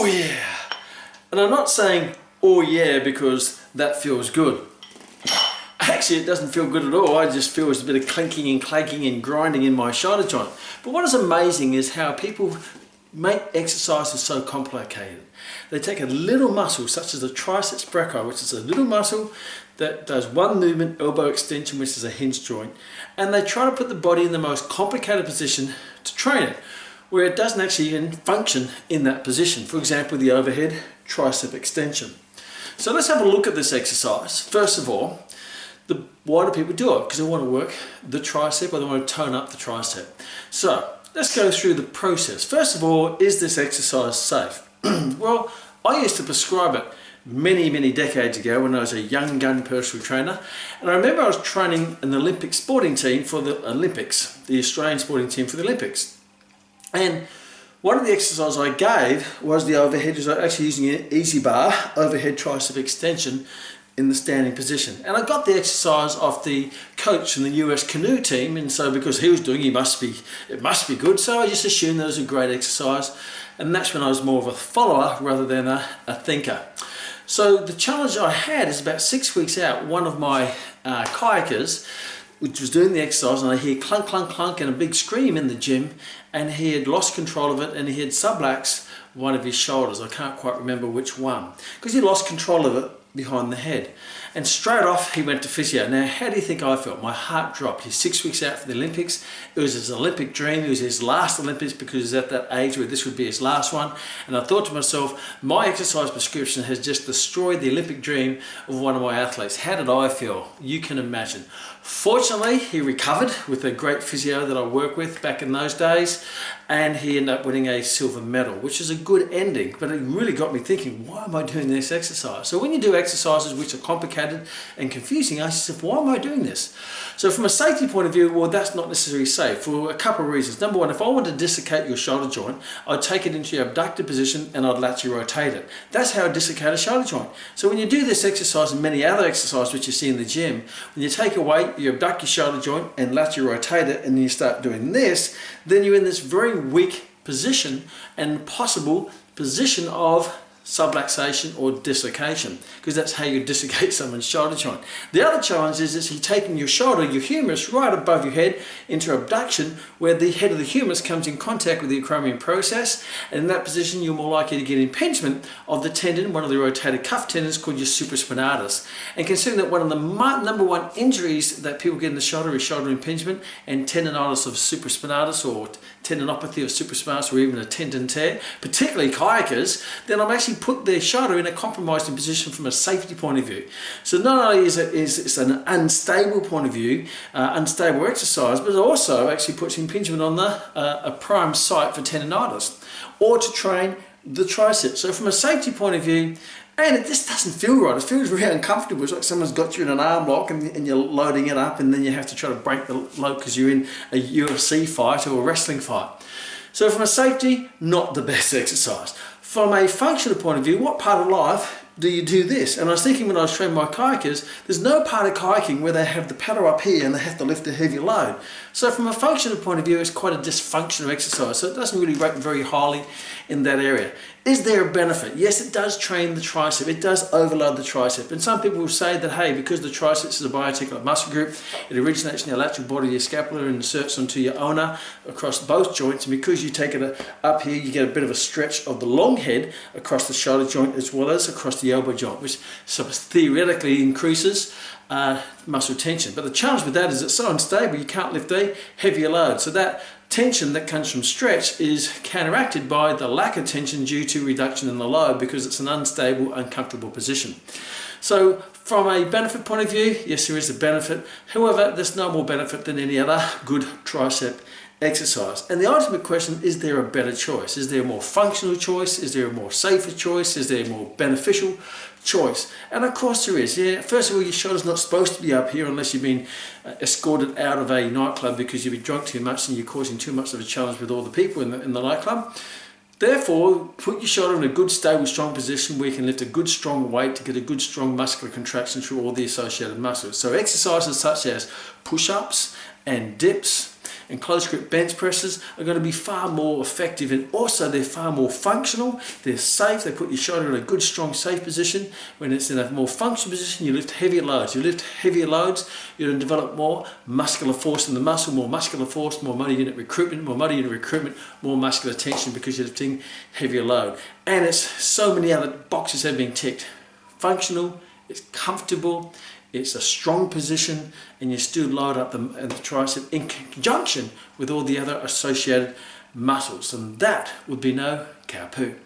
yeah. And I'm not saying, oh yeah, because that feels good. Actually, it doesn't feel good at all. I just feel there's a bit of clinking and clanging and grinding in my shoulder joint. But what is amazing is how people make exercises so complicated. They take a little muscle, such as the triceps brachii, which is a little muscle that does one movement, elbow extension, which is a hinge joint, and they try to put the body in the most complicated position to train it, where it doesn't actually even function in that position. For example, the overhead tricep extension. So let's have a look at this exercise. First of all, why do people do it? Because they want to work the tricep, or they want to tone up the tricep. So let's go through the process. First of all, is this exercise safe? Well, I used to prescribe it many decades ago when I was a young gun personal trainer, and I remember I was training an Olympic sporting team for the Olympics, the Australian sporting team for the Olympics. And one of the exercises I gave was the overhead, was actually using an easy bar, overhead tricep extension in the standing position. And I got the exercise off the coach from the US canoe team, and so because he was doing it must be good, so I just assumed that it was a great exercise, and that's when I was more of a follower rather than a thinker. So the challenge I had is about 6 weeks out, one of my kayakers, which was doing the exercise, and I hear clunk, clunk, clunk and a big scream in the gym, and he had lost control of it, and he had subluxed one of his shoulders. I can't quite remember which one, because he lost control of it behind the head. And straight off he went to physio. Now, how do you think I felt? My heart dropped. He's 6 weeks out for the Olympics. It was his Olympic dream. It was his last Olympics, because he was at that age where this would be his last one. And I thought to myself, my exercise prescription has just destroyed the Olympic dream of one of my athletes. How did I feel? You can imagine. Fortunately, he recovered with a great physio that I worked with back in those days, and he ended up winning a silver medal, which is a good ending. But it really got me thinking, why am I doing this exercise? So when you do exercises which are complicated and confusing, I ask yourself, why am I doing this? So from a safety point of view, well, that's not necessarily safe for a couple of reasons. Number one, if I want to dislocate your shoulder joint, I'd take it into your abductor position and I'd laterally rotate it. That's how I dislocate a shoulder joint. So when you do this exercise and many other exercises which you see in the gym, when you take a weight, you abduct your shoulder joint and laterally rotate it, and then you start doing this, then you're in this very weak position and possible position of subluxation or dislocation, because that's how you dislocate someone's shoulder joint. The other challenge is you're taking your shoulder, your humerus, right above your head into abduction, where the head of the humerus comes in contact with the acromion process, and in that position you're more likely to get impingement of the tendon, one of the rotator cuff tendons called your supraspinatus. And considering that one of the number one injuries that people get in the shoulder is shoulder impingement and tendonitis of supraspinatus, or tendinopathy of supraspinatus, or even a tendon tear, particularly kayakers, then I'm actually put their shoulder in a compromising position from a safety point of view. So not only is it an unstable point of view, unstable exercise, but it also actually puts impingement on a prime site for tendonitis, or to train the tricep. So from a safety point of view, and it just doesn't feel right. It feels really uncomfortable. It's like someone's got you in an arm lock and you're loading it up, and then you have to try to break the load because you're in a UFC fight or a wrestling fight. So from a safety, not the best exercise. From a functional point of view, what part of life do you do this? And I was thinking when I was training my kayakers, there's no part of kayaking where they have the paddle up here and they have to lift a heavy load. So from a functional point of view, it's quite a dysfunctional exercise. So it doesn't really rate very highly in that area. Is there a benefit? Yes, it does train the tricep. It does overload the tricep. And some people will say that, hey, because the triceps is a biarticulate muscle group, it originates in the lateral body of your scapula and inserts onto your ulna across both joints. And because you take it up here, you get a bit of a stretch of the long head across the shoulder joint as well as across the elbow joint, which theoretically increases muscle tension. But the challenge with that is it's so unstable, you can't lift a heavier load. So that tension that comes from stretch is counteracted by the lack of tension due to reduction in the load, because it's an unstable, uncomfortable position. So from a benefit point of view, yes, there is a benefit. However, there's no more benefit than any other good tricep exercise. And the ultimate question, is there a better choice? Is there a more functional choice? Is there a more safer choice? Is there a more beneficial choice? And of course there is. Yeah, first of all, your shoulder's not supposed to be up here unless you've been escorted out of a nightclub because you've been drunk too much and you're causing too much of a challenge with all the people in the nightclub. Therefore, put your shoulder in a good, stable, strong position where you can lift a good, strong weight to get a good, strong muscular contraction through all the associated muscles. So exercises such as push-ups and dips and close grip bench presses are going to be far more effective, and also they're far more functional. They're safe. They put your shoulder in a good, strong, safe position. When it's in a more functional position, you lift heavier loads. You lift heavier loads, you're going to develop more muscular force in the muscle, more muscular force, more motor unit recruitment, more muscular tension, because you're lifting heavier load. And it's so many other boxes have been ticked. Functional, it's comfortable, it's a strong position, and you still load up the tricep in conjunction with all the other associated muscles. And that would be no cow poo.